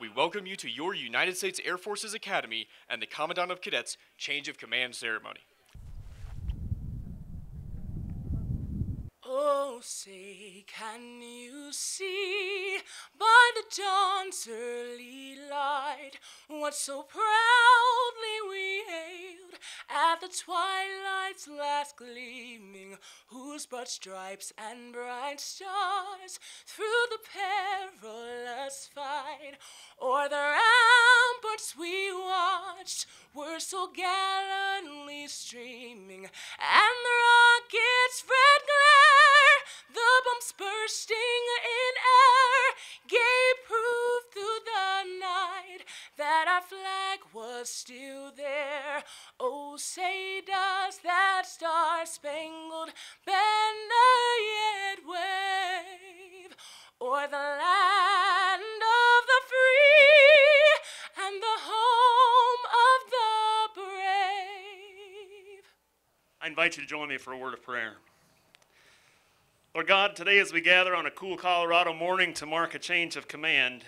we welcome you to your United States Air Force's Academy and the Commandant of Cadets Change of Command ceremony. Oh, say, can you see by the dawn's early light what so proudly we hailed at the twilight's last gleaming, whose broad stripes and bright stars through the perilous fight o'er the ramparts we watched were so gallantly streaming, and the rocket's red glare, the bombs bursting in air, gave proof through the night that our flag was still there. Oh, say does that star-spangled banner yet wave o'er the land of the free and the home of the brave? I invite you to join me for a word of prayer. Lord God, today as we gather on a cool Colorado morning to mark a change of command,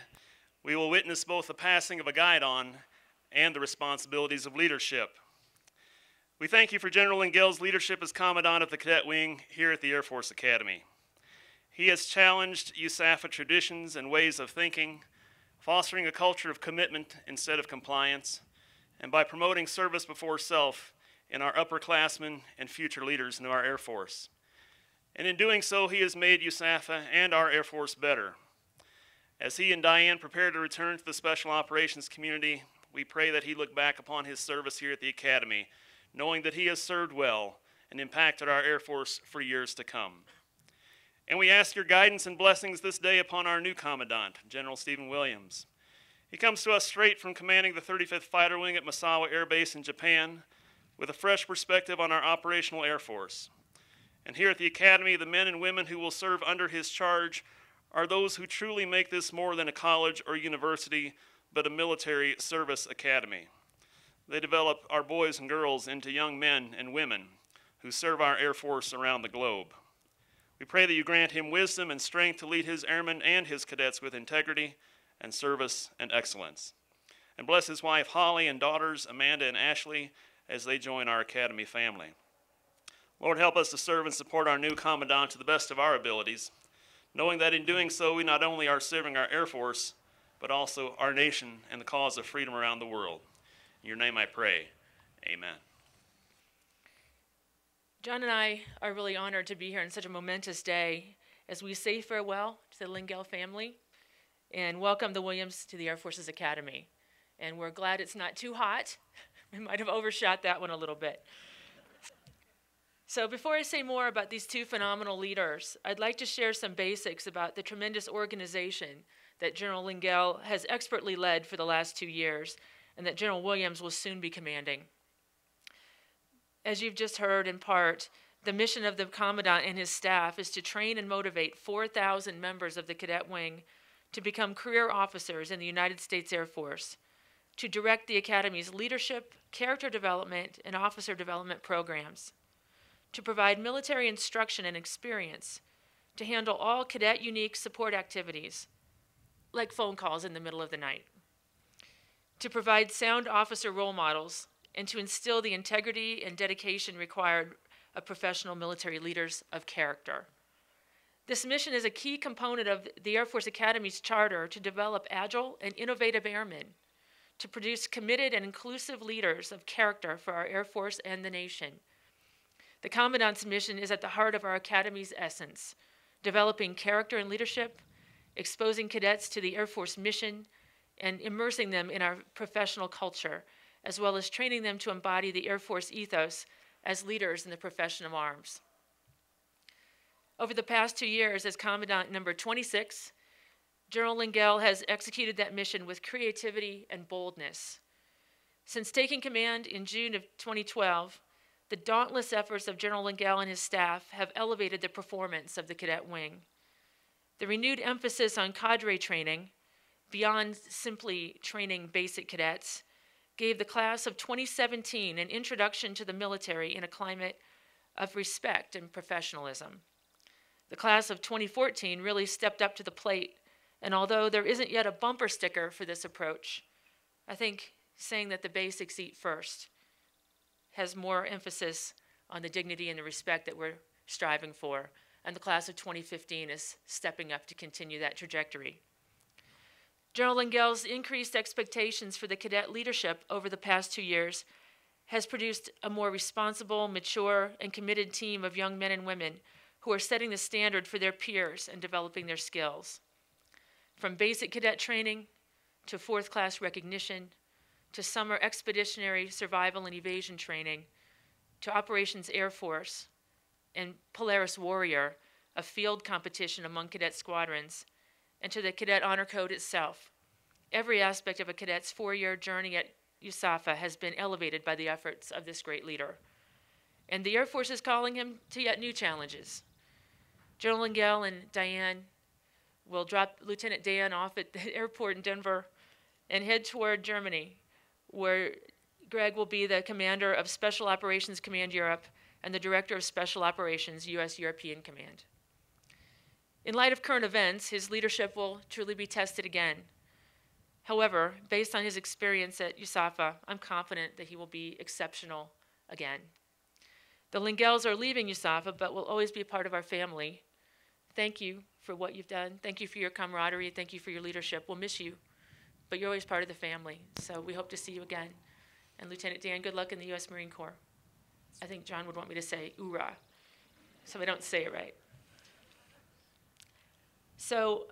we will witness both the passing of a guidon and the responsibilities of leadership. We thank you for General Lengyel's leadership as Commandant of the Cadet Wing here at the Air Force Academy. He has challenged USAFA traditions and ways of thinking, fostering a culture of commitment instead of compliance, and by promoting service before self in our upperclassmen and future leaders in our Air Force. And in doing so, he has made USAFA and our Air Force better. As he and Diane prepare to return to the Special Operations community, we pray that he look back upon his service here at the Academy, knowing that he has served well and impacted our Air Force for years to come. And we ask your guidance and blessings this day upon our new Commandant, General Stephen Williams. He comes to us straight from commanding the 35th Fighter Wing at Misawa Air Base in Japan, with a fresh perspective on our operational Air Force. And here at the Academy, the men and women who will serve under his charge are those who truly make this more than a college or university, but a military service academy. They develop our boys and girls into young men and women who serve our Air Force around the globe. We pray that you grant him wisdom and strength to lead his airmen and his cadets with integrity and service and excellence. And bless his wife Holly and daughters Amanda and Ashley as they join our Academy family. Lord, help us to serve and support our new Commandant to the best of our abilities, knowing that in doing so we not only are serving our Air Force, but also our nation and the cause of freedom around the world. In your name I pray, amen. John and I are really honored to be here on such a momentous day as we say farewell to the Lengyel family and welcome the Williams to the Air Force's Academy. And we're glad it's not too hot. We might have overshot that one a little bit. So before I say more about these two phenomenal leaders, I'd like to share some basics about the tremendous organization that General Lengyel has expertly led for the last 2 years and that General Williams will soon be commanding. As you've just heard in part, the mission of the Commandant and his staff is to train and motivate 4,000 members of the Cadet Wing to become career officers in the United States Air Force, to direct the Academy's leadership, character development, and officer development programs, to provide military instruction and experience, to handle all cadet unique support activities, like phone calls in the middle of the night, to provide sound officer role models, and to instill the integrity and dedication required of professional military leaders of character. This mission is a key component of the Air Force Academy's charter to develop agile and innovative airmen, to produce committed and inclusive leaders of character for our Air Force and the nation. The Commandant's mission is at the heart of our Academy's essence, developing character and leadership, exposing cadets to the Air Force mission, and immersing them in our professional culture, as well as training them to embody the Air Force ethos as leaders in the profession of arms. Over the past 2 years, as Commandant number 26, General Lengyel has executed that mission with creativity and boldness. Since taking command in June of 2012, the dauntless efforts of General Lengyel and his staff have elevated the performance of the Cadet Wing. The renewed emphasis on cadre training, beyond simply training basic cadets, gave the class of 2017 an introduction to the military in a climate of respect and professionalism. The class of 2014 really stepped up to the plate And although there isn't yet a bumper sticker for this approach, I think saying that the basics eat first has more emphasis on the dignity and the respect that we're striving for. And the class of 2015 is stepping up to continue that trajectory. General Lengyel's increased expectations for the cadet leadership over the past 2 years has produced a more responsible, mature, and committed team of young men and women who are setting the standard for their peers and developing their skills. From basic cadet training to fourth class recognition to summer expeditionary survival and evasion training to Operations Air Force and Polaris Warrior, a field competition among cadet squadrons, and to the Cadet Honor Code itself. Every aspect of a cadet's 4-year journey at USAFA has been elevated by the efforts of this great leader. And the Air Force is calling him to yet new challenges. General Lengyel and Diane will drop Lieutenant Dan off at the airport in Denver and head toward Germany, where Greg will be the commander of Special Operations Command Europe and the director of Special Operations U.S. European Command. In light of current events, his leadership will truly be tested again. However, based on his experience at USAFA, I'm confident that he will be exceptional again. The Lengyels are leaving USAFA, but will always be a part of our family. Thank you for what you've done. Thank you for your camaraderie. Thank you for your leadership. We'll miss you, but you're always part of the family. So we hope to see you again. And Lieutenant Dan, good luck in the U.S. Marine Corps. I think John would want me to say "oorah," so I don't say it right. So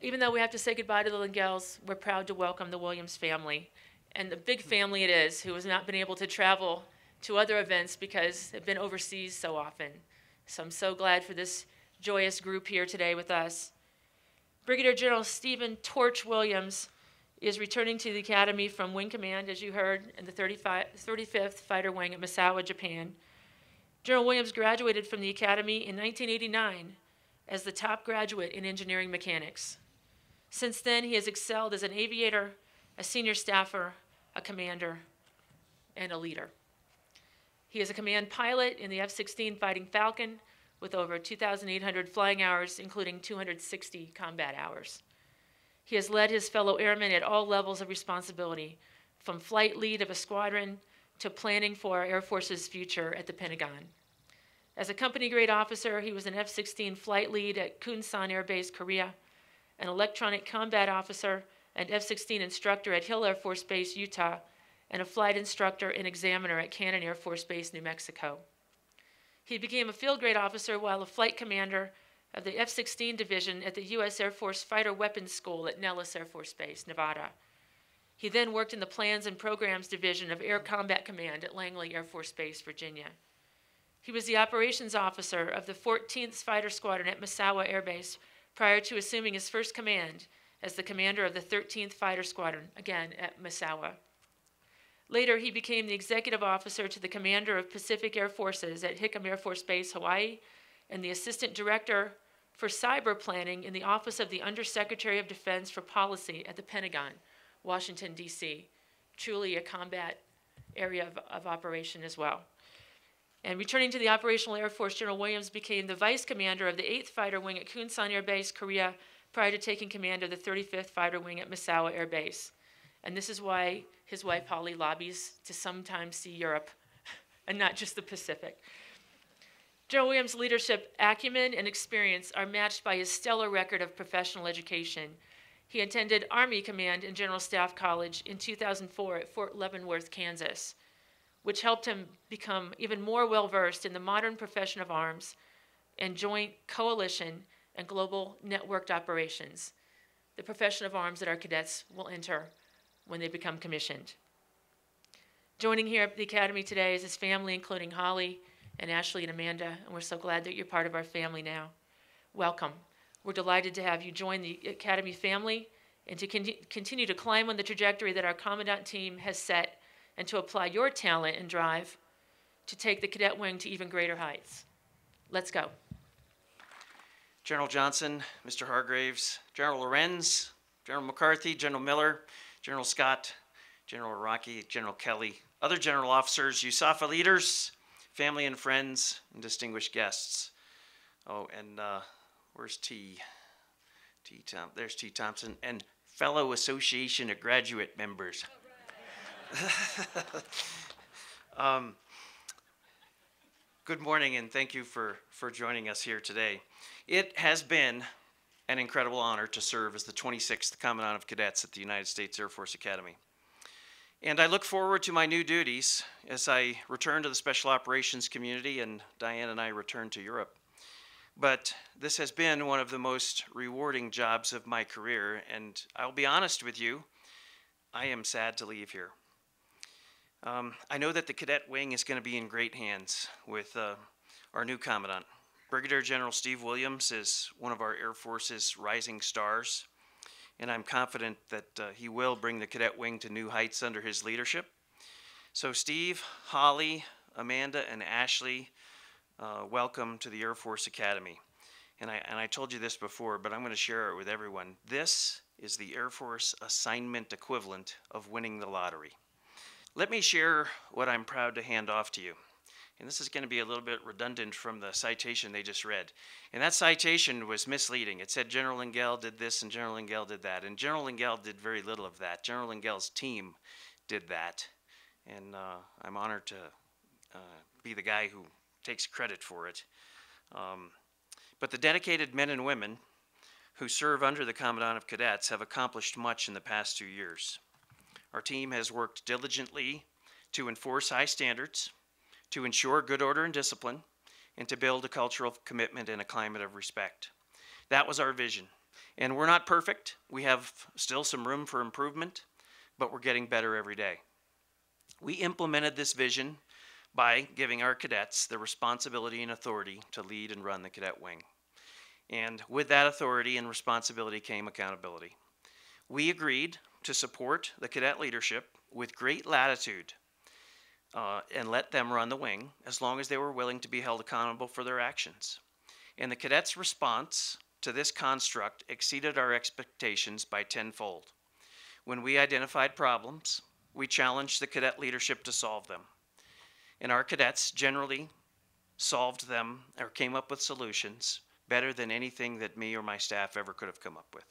even though we have to say goodbye to the Lengyels, we're proud to welcome the Williams family. And the big family it is, who has not been able to travel to other events because they've been overseas so often. So I'm so glad for this joyous group here today with us. Brigadier General Stephen Torch Williams is returning to the Academy from Wing Command, as you heard, in the 35th Fighter Wing at Misawa, Japan. General Williams graduated from the Academy in 1989 as the top graduate in engineering mechanics. Since then, he has excelled as an aviator, a senior staffer, a commander, and a leader. He is a command pilot in the F-16 Fighting Falcon with over 2,800 flying hours, including 260 combat hours. He has led his fellow airmen at all levels of responsibility, from flight lead of a squadron to planning for our Air Force's future at the Pentagon. As a company grade officer, he was an F-16 flight lead at Kunsan Air Base, Korea, an electronic combat officer and F-16 instructor at Hill Air Force Base, Utah, and a flight instructor and examiner at Cannon Air Force Base, New Mexico. He became a field grade officer while a flight commander of the F-16 division at the U.S. Air Force Fighter Weapons School at Nellis Air Force Base, Nevada. He then worked in the Plans and Programs Division of Air Combat Command at Langley Air Force Base, Virginia. He was the operations officer of the 14th Fighter Squadron at Misawa Air Base prior to assuming his first command as the commander of the 13th Fighter Squadron, again at Misawa. Later, he became the executive officer to the commander of Pacific Air Forces at Hickam Air Force Base, Hawaii, and the assistant director for cyber planning in the Office of the Undersecretary of Defense for Policy at the Pentagon, Washington, D.C. Truly a combat area of operation as well. And returning to the Operational Air Force, General Williams became the vice commander of the 8th Fighter Wing at Kunsan Air Base, Korea, prior to taking command of the 35th Fighter Wing at Misawa Air Base. And this is why his wife Holly lobbies to sometimes see Europe and not just the Pacific. General Williams' leadership acumen and experience are matched by his stellar record of professional education. He attended Army Command and General Staff College in 2004 at Fort Leavenworth, Kansas, which helped him become even more well-versed in the modern profession of arms and joint coalition and global networked operations, the profession of arms that our cadets will enter when they become commissioned. Joining here at the Academy today is his family, including Holly and Ashley and Amanda, and we're so glad that you're part of our family now. Welcome. We're delighted to have you join the Academy family and to continue to climb on the trajectory that our Commandant team has set and to apply your talent and drive to take the Cadet Wing to even greater heights. Let's go. General Johnson, Mr. Hargraves, General Lorenz, General McCarthy, General Miller, General Scott, General Iraqi, General Kelly, other general officers, USAFA leaders, family and friends, and distinguished guests. Oh, and where's T? There's T. Thompson, and fellow Association of Graduate members. Good morning, and thank you for joining us here today. It has been an incredible honor to serve as the 26th Commandant of Cadets at the United States Air Force Academy. And I look forward to my new duties as I return to the Special Operations community and Diane and I return to Europe. But this has been one of the most rewarding jobs of my career, and I'll be honest with you, I am sad to leave here. I know that the Cadet Wing is going to be in great hands with our new Commandant. Brigadier General Steve Williams is one of our Air Force's rising stars, and I'm confident that he will bring the Cadet Wing to new heights under his leadership. So Steve, Holly, Amanda, and Ashley, welcome to the Air Force Academy. And I told you this before, but I'm going to share it with everyone. This is the Air Force assignment equivalent of winning the lottery. Let me share what I'm proud to hand off to you. And this is going to be a little bit redundant from the citation they just read. And that citation was misleading. It said General Lengyel did this and General Lengyel did that. And General Lengyel did very little of that. General Lengyel's team did that. And I'm honored to be the guy who takes credit for it. But the dedicated men and women who serve under the Commandant of Cadets have accomplished much in the past 2 years. Our team has worked diligently to enforce high standards, to ensure good order and discipline, and to build a culture of commitment and a climate of respect. That was our vision. And we're not perfect. We have still some room for improvement, but we're getting better every day. We implemented this vision by giving our cadets the responsibility and authority to lead and run the Cadet Wing. And with that authority and responsibility came accountability. We agreed to support the cadet leadership with great latitude and let them run the wing as long as they were willing to be held accountable for their actions. And the cadets' response to this construct exceeded our expectations by tenfold. When we identified problems, we challenged the cadet leadership to solve them. And our cadets generally solved them or came up with solutions better than anything that me or my staff ever could have come up with.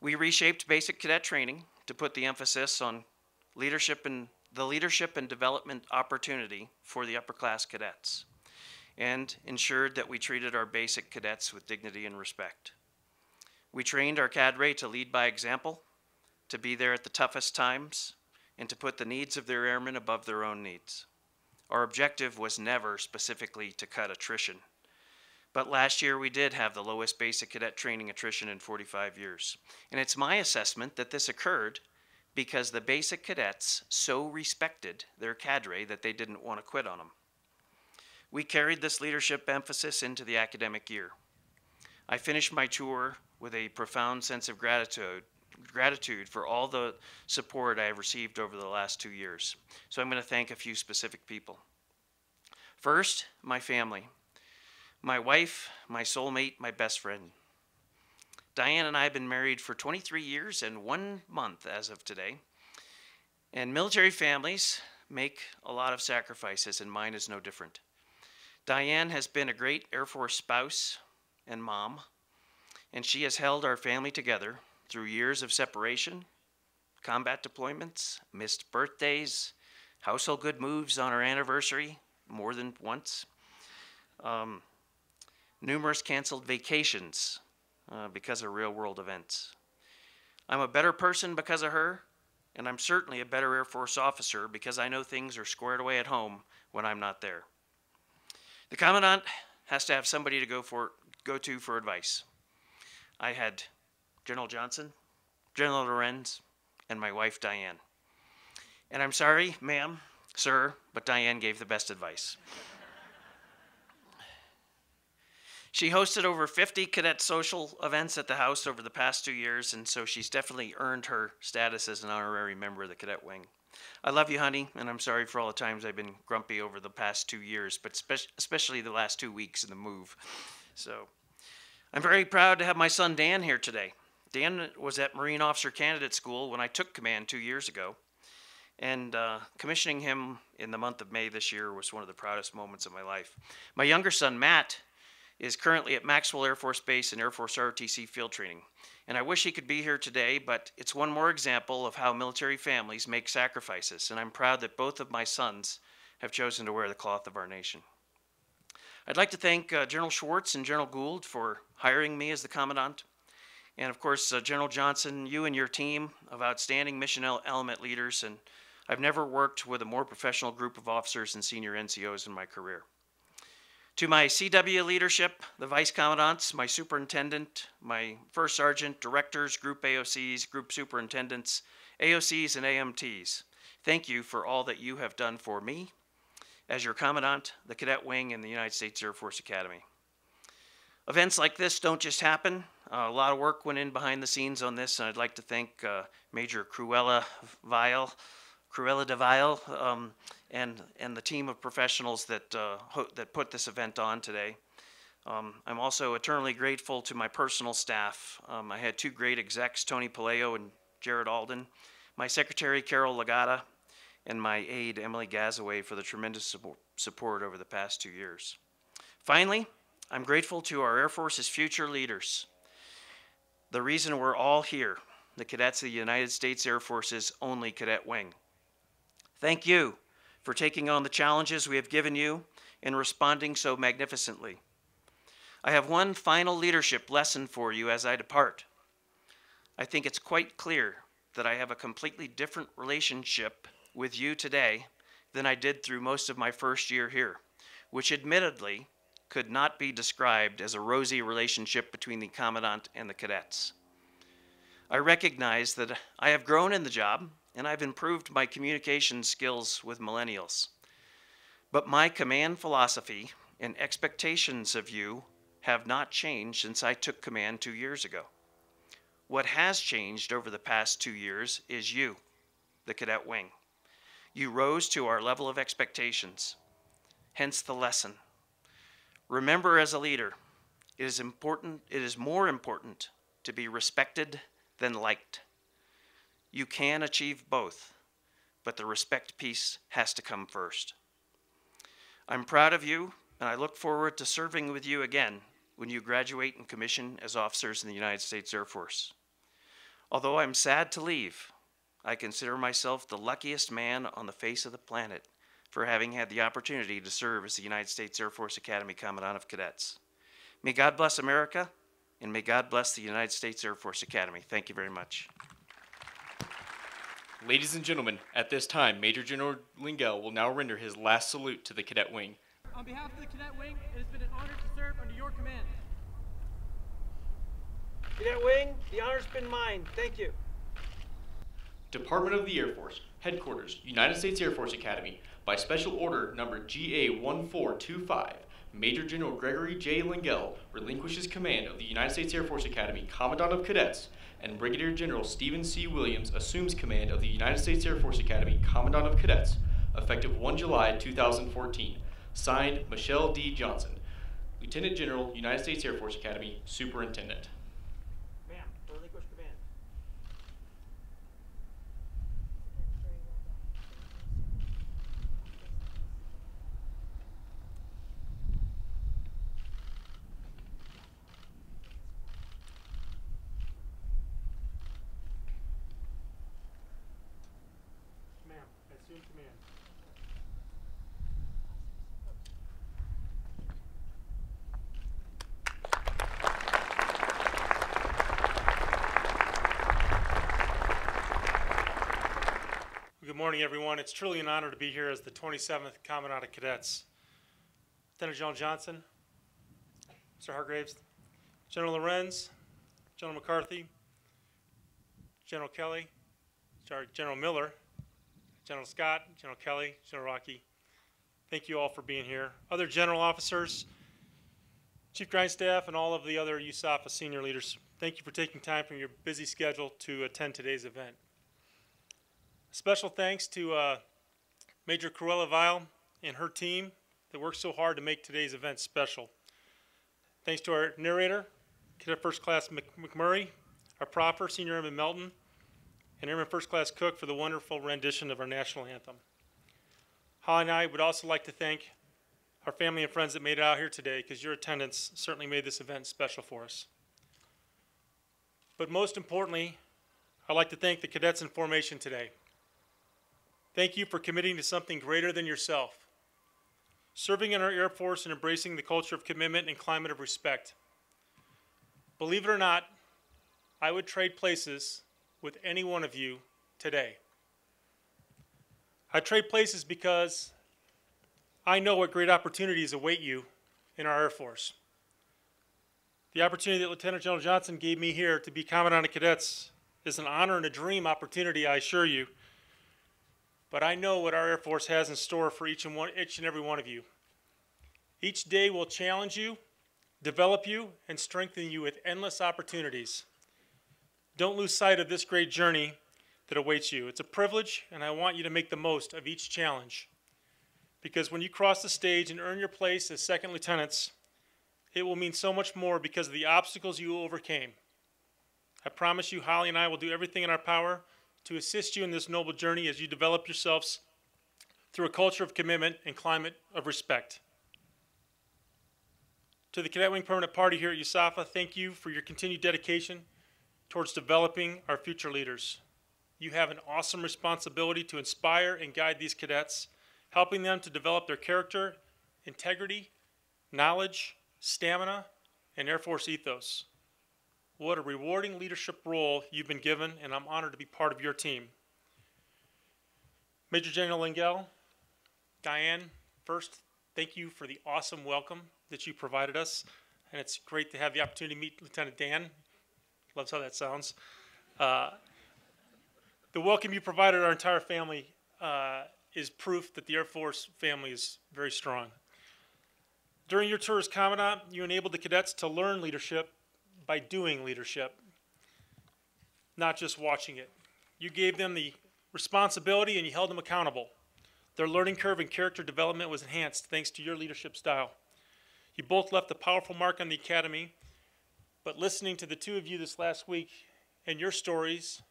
We reshaped basic cadet training to put the emphasis on leadership and development opportunity for the upper class cadets, and ensured that we treated our basic cadets with dignity and respect. We trained our cadre to lead by example, to be there at the toughest times, and to put the needs of their airmen above their own needs. Our objective was never specifically to cut attrition. But last year we did have the lowest basic cadet training attrition in 45 years. And it's my assessment that this occurred because the basic cadets so respected their cadre that they didn't want to quit on them. We carried this leadership emphasis into the academic year. I finished my tour with a profound sense of gratitude for all the support I have received over the last 2 years. So I'm going to thank a few specific people. First, my family. My wife, my soulmate, my best friend. Diane and I have been married for 23 years and 1 month as of today. And military families make a lot of sacrifices, and mine is no different. Diane has been a great Air Force spouse and mom, and she has held our family together through years of separation, combat deployments, missed birthdays, household good moves on our anniversary more than once, numerous canceled vacations because of real-world events. I'm a better person because of her, and I'm certainly a better Air Force officer because I know things are squared away at home when I'm not there. The Commandant has to have somebody to go to for advice. I had General Johnson, General Lorenz, and my wife Diane. And I'm sorry, ma'am, sir, but Diane gave the best advice. She hosted over 50 cadet social events at the house over the past 2 years, and so she's definitely earned her status as an honorary member of the Cadet Wing. I love you, honey, and I'm sorry for all the times I've been grumpy over the past 2 years, but especially the last 2 weeks in the move. So I'm very proud to have my son Dan here today. Dan was at Marine Officer Candidate School when I took command 2 years ago, and commissioning him in the month of May this year was one of the proudest moments of my life. My younger son, Matt, is currently at Maxwell Air Force Base in Air Force ROTC field training. And I wish he could be here today, but it's one more example of how military families make sacrifices, and I'm proud that both of my sons have chosen to wear the cloth of our nation. I'd like to thank General Schwartz and General Gould for hiring me as the Commandant. And of course, General Johnson, you and your team of outstanding mission element leaders, and I've never worked with a more professional group of officers and senior NCOs in my career. To my CW leadership, the Vice Commandants, my Superintendent, my First Sergeant, Directors, Group AOCs, Group Superintendents, AOCs, and AMTs, thank you for all that you have done for me as your Commandant, the Cadet Wing, and the United States Air Force Academy. Events like this don't just happen. A lot of work went in behind the scenes on this, and I'd like to thank Major Cruella de Vial, and the team of professionals that put this event on today. I'm also eternally grateful to my personal staff. I had two great execs, Tony Paleo and Jared Alden, my secretary, Carol Legata, and my aide, Emily Gazaway, for the tremendous support over the past 2 years. Finally, I'm grateful to our Air Force's future leaders. The reason we're all here, the cadets of the United States Air Force's only Cadet Wing. Thank you for taking on the challenges we have given you and responding so magnificently. I have one final leadership lesson for you as I depart. I think it's quite clear that I have a completely different relationship with you today than I did through most of my first year here, which admittedly could not be described as a rosy relationship between the Commandant and the cadets. I recognize that I have grown in the job and I've improved my communication skills with millennials. But my command philosophy and expectations of you have not changed since I took command 2 years ago. What has changed over the past 2 years is you, the Cadet Wing. You rose to our level of expectations, hence the lesson. Remember, as a leader, it is more important to be respected than liked. You can achieve both, but the respect piece has to come first. I'm proud of you, and I look forward to serving with you again when you graduate and commission as officers in the United States Air Force. Although I'm sad to leave, I consider myself the luckiest man on the face of the planet for having had the opportunity to serve as the United States Air Force Academy Commandant of Cadets. May God bless America, and may God bless the United States Air Force Academy. Thank you very much. Ladies and gentlemen, at this time, Major General Lengyel will now render his last salute to the Cadet Wing. On behalf of the Cadet Wing, it has been an honor to serve under your command. Cadet Wing, the honor's been mine. Thank you. Department of the Air Force, Headquarters, United States Air Force Academy, by Special Order Number GA-1425, Major General Gregory J. Lengyel relinquishes command of the United States Air Force Academy Commandant of Cadets, and Brigadier General Stephen C. Williams assumes command of the United States Air Force Academy Commandant of Cadets, effective 1 July 2014. Signed, Michelle D. Johnson, Lieutenant General, United States Air Force Academy, Superintendent. Ma'am, relinquish command. Ma'am, assume command. Good morning, everyone. It's truly an honor to be here as the 27th Commandant of Cadets. Lieutenant General Johnson, Mr. Hargraves, General Lorenz, General McCarthy, General Kelly, General Miller, General Scott, General Kelly, General Rocky. Thank you all for being here. Other general officers, Chief Grindstaff, and all of the other USAFA senior leaders, thank you for taking time from your busy schedule to attend today's event. Special thanks to Major Cruella Vial and her team that worked so hard to make today's event special. Thanks to our narrator, Cadet First Class McMurray, our proffer, Senior Airman Melton, and Airman First Class Cook for the wonderful rendition of our national anthem. Holly and I would also like to thank our family and friends that made it out here today, because your attendance certainly made this event special for us. But most importantly, I'd like to thank the cadets in formation today. Thank you for committing to something greater than yourself, serving in our Air Force and embracing the culture of commitment and climate of respect. Believe it or not, I would trade places with any one of you today. I trade places because I know what great opportunities await you in our Air Force. The opportunity that Lieutenant General Johnson gave me here to be Commandant of Cadets is an honor and a dream opportunity, I assure you. But I know what our Air Force has in store for each and every one of you. Each day will challenge you, develop you, and strengthen you with endless opportunities. Don't lose sight of this great journey that awaits you. It's a privilege, and I want you to make the most of each challenge. Because when you cross the stage and earn your place as second lieutenants, it will mean so much more because of the obstacles you overcame. I promise you, Holly and I will do everything in our power to assist you in this noble journey as you develop yourselves through a culture of commitment and climate of respect. To the Cadet Wing Permanent Party here at USAFA, thank you for your continued dedication towards developing our future leaders. You have an awesome responsibility to inspire and guide these cadets, helping them to develop their character, integrity, knowledge, stamina, and Air Force ethos. What a rewarding leadership role you've been given, and I'm honored to be part of your team. Major General Lengyel, Diane, first, thank you for the awesome welcome that you provided us, and it's great to have the opportunity to meet Lieutenant Dan. Loves how that sounds. The welcome you provided our entire family is proof that the Air Force family is very strong. During your tour as Commandant, you enabled the cadets to learn leadership by doing leadership, not just watching it. You gave them the responsibility and you held them accountable. Their learning curve and character development was enhanced thanks to your leadership style. You both left a powerful mark on the Academy, but listening to the two of you this last week and your stories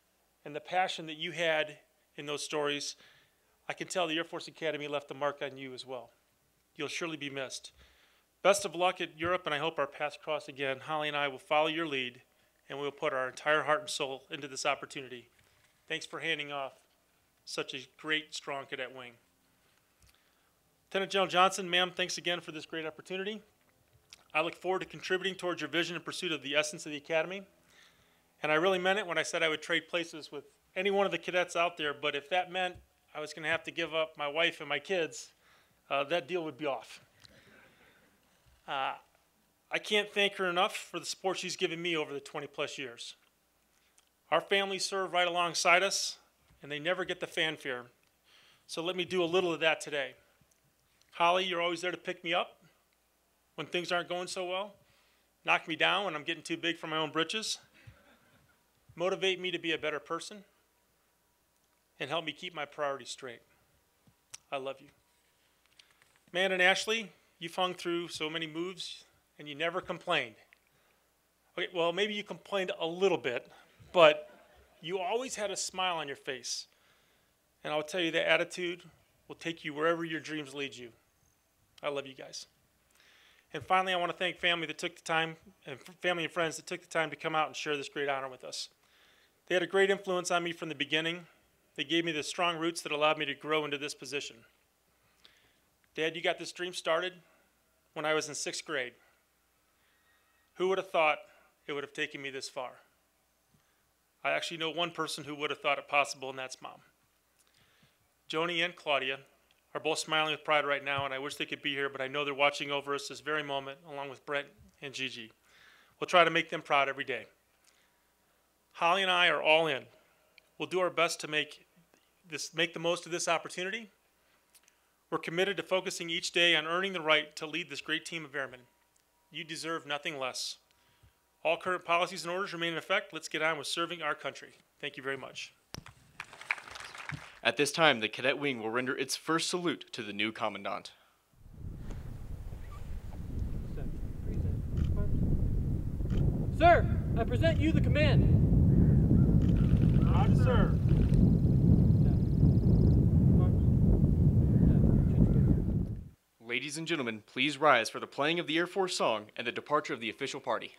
and the passion that you had in those stories, I can tell the Air Force Academy left a mark on you as well. You'll surely be missed. Best of luck at Europe, and I hope our paths cross again. Holly and I will follow your lead, and we will put our entire heart and soul into this opportunity. Thanks for handing off such a great, strong cadet wing. Lieutenant General Johnson, ma'am, thanks again for this great opportunity. I look forward to contributing towards your vision in pursuit of the essence of the Academy. And I really meant it when I said I would trade places with any one of the cadets out there, but if that meant I was going to have to give up my wife and my kids, that deal would be off. I can't thank her enough for the support she's given me over the 20-plus years. Our families serve right alongside us, and they never get the fanfare. So let me do a little of that today. Holly, you're always there to pick me up when things aren't going so well, knock me down when I'm getting too big for my own britches, motivate me to be a better person, and help me keep my priorities straight. I love you. Man and Ashley, you've hung through so many moves, and you never complained. Okay, well, maybe you complained a little bit, but you always had a smile on your face. And I'll tell you, that attitude will take you wherever your dreams lead you. I love you guys. And finally, I want to thank family that took the time, and family and friends that took the time to come out and share this great honor with us. They had a great influence on me from the beginning. They gave me the strong roots that allowed me to grow into this position. Dad, you got this dream started when I was in 6th grade. Who would have thought it would have taken me this far? I actually know one person who would have thought it possible, and that's Mom. Joni and Claudia are both smiling with pride right now, and I wish they could be here, but I know they're watching over us this very moment, along with Brent and Gigi. We'll try to make them proud every day. Holly and I are all in. We'll do our best to make the most of this opportunity. We're committed to focusing each day on earning the right to lead this great team of airmen. You deserve nothing less. All current policies and orders remain in effect. Let's get on with serving our country. Thank you very much. At this time, the Cadet Wing will render its first salute to the new Commandant. Sir, I present you the command. Roger, sir. Ladies and gentlemen, please rise for the playing of the Air Force song and the departure of the official party.